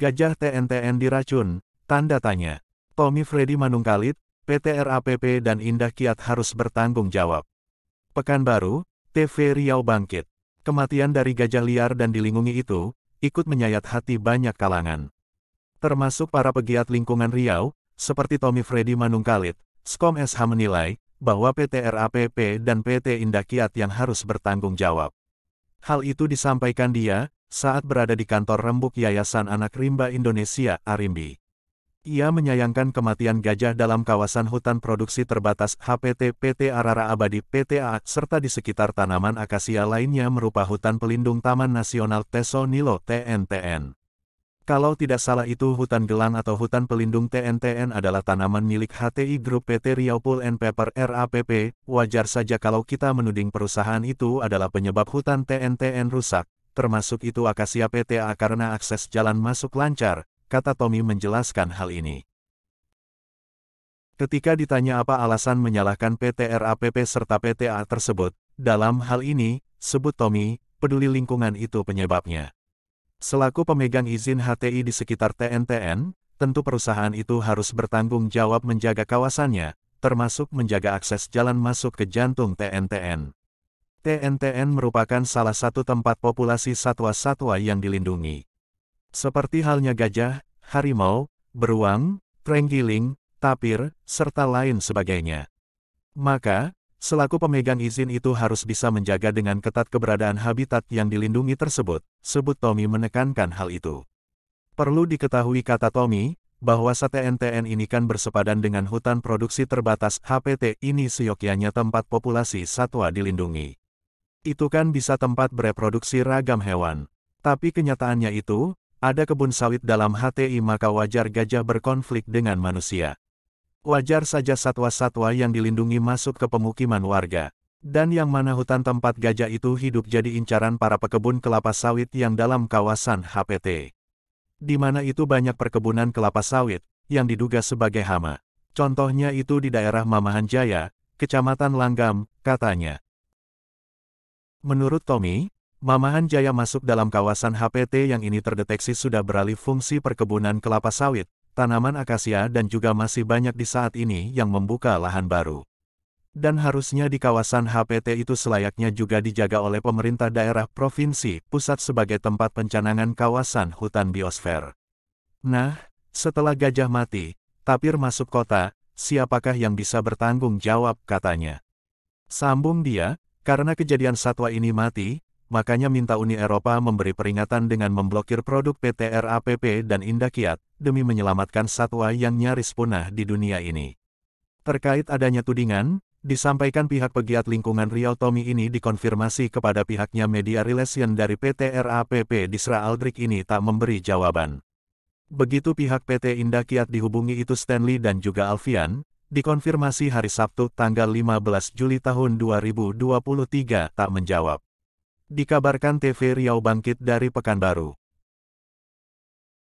Gajah TNTN diracun, tanda tanya. Tommy Freddy Manungkalit, PT RAPP dan Indah Kiat harus bertanggung jawab. Pekanbaru, TV Riau bangkit. Kematian dari gajah liar dan dilindungi itu, ikut menyayat hati banyak kalangan. Termasuk para pegiat lingkungan Riau, seperti Tommy Freddy Manungkalit. Skom SH menilai, bahwa PT RAPP dan PT Indah Kiat yang harus bertanggung jawab. Hal itu disampaikan dia, saat berada di kantor rembuk Yayasan Anak Rimba Indonesia, Arimbi. Ia menyayangkan kematian gajah dalam kawasan hutan produksi terbatas HPT PT Arara Abadi PTA serta di sekitar tanaman akasia lainnya merupakan hutan pelindung Taman Nasional Teso Nilo TNTN. Kalau tidak salah itu hutan gelang atau hutan pelindung TNTN adalah tanaman milik HTI Group PT Riau Pulp and Paper RAPP, wajar saja kalau kita menuding perusahaan itu adalah penyebab hutan TNTN rusak, termasuk itu akasia PTA karena akses jalan masuk lancar, kata Tommy menjelaskan hal ini. Ketika ditanya apa alasan menyalahkan PT RAPP serta PTA tersebut, dalam hal ini, sebut Tommy, peduli lingkungan itu penyebabnya. Selaku pemegang izin HTI di sekitar TNTN, tentu perusahaan itu harus bertanggung jawab menjaga kawasannya, termasuk menjaga akses jalan masuk ke jantung TNTN. TNTN merupakan salah satu tempat populasi satwa-satwa yang dilindungi. Seperti halnya gajah, harimau, beruang, terenggiling, tapir, serta lain sebagainya. Maka, selaku pemegang izin itu harus bisa menjaga dengan ketat keberadaan habitat yang dilindungi tersebut, sebut Tommy menekankan hal itu. Perlu diketahui kata Tommy, bahwa TNTN ini kan bersepadan dengan hutan produksi terbatas HPT ini seyogyanya tempat populasi satwa dilindungi. Itu kan bisa tempat bereproduksi ragam hewan. Tapi kenyataannya itu, ada kebun sawit dalam HTI maka wajar gajah berkonflik dengan manusia. Wajar saja satwa-satwa yang dilindungi masuk ke pemukiman warga. Dan yang mana hutan tempat gajah itu hidup jadi incaran para pekebun kelapa sawit yang dalam kawasan HPT. Di mana itu banyak perkebunan kelapa sawit, yang diduga sebagai hama. Contohnya itu di daerah Mamahan Jaya, Kecamatan Langgam, katanya. Menurut Tommy, Mamahan Jaya masuk dalam kawasan HPT yang ini terdeteksi sudah beralih fungsi perkebunan kelapa sawit, tanaman akasia dan juga masih banyak di saat ini yang membuka lahan baru. Dan harusnya di kawasan HPT itu selayaknya juga dijaga oleh pemerintah daerah provinsi pusat sebagai tempat pencanangan kawasan hutan biosfer. Nah, setelah gajah mati, tapir masuk kota, siapakah yang bisa bertanggung jawab katanya. Sambung dia, karena kejadian satwa ini mati, makanya minta Uni Eropa memberi peringatan dengan memblokir produk PT RAPP dan Indah Kiat, demi menyelamatkan satwa yang nyaris punah di dunia ini. Terkait adanya tudingan, disampaikan pihak pegiat lingkungan Riau Tommy ini dikonfirmasi kepada pihaknya media relation dari PT RAPP Disra Aldrich ini tak memberi jawaban. Begitu pihak PT Indah Kiat dihubungi itu Stanley dan juga Alfian, dikonfirmasi hari Sabtu tanggal 15 Juli tahun 2023 tak menjawab. Dikabarkan TV Riau bangkit dari Pekanbaru.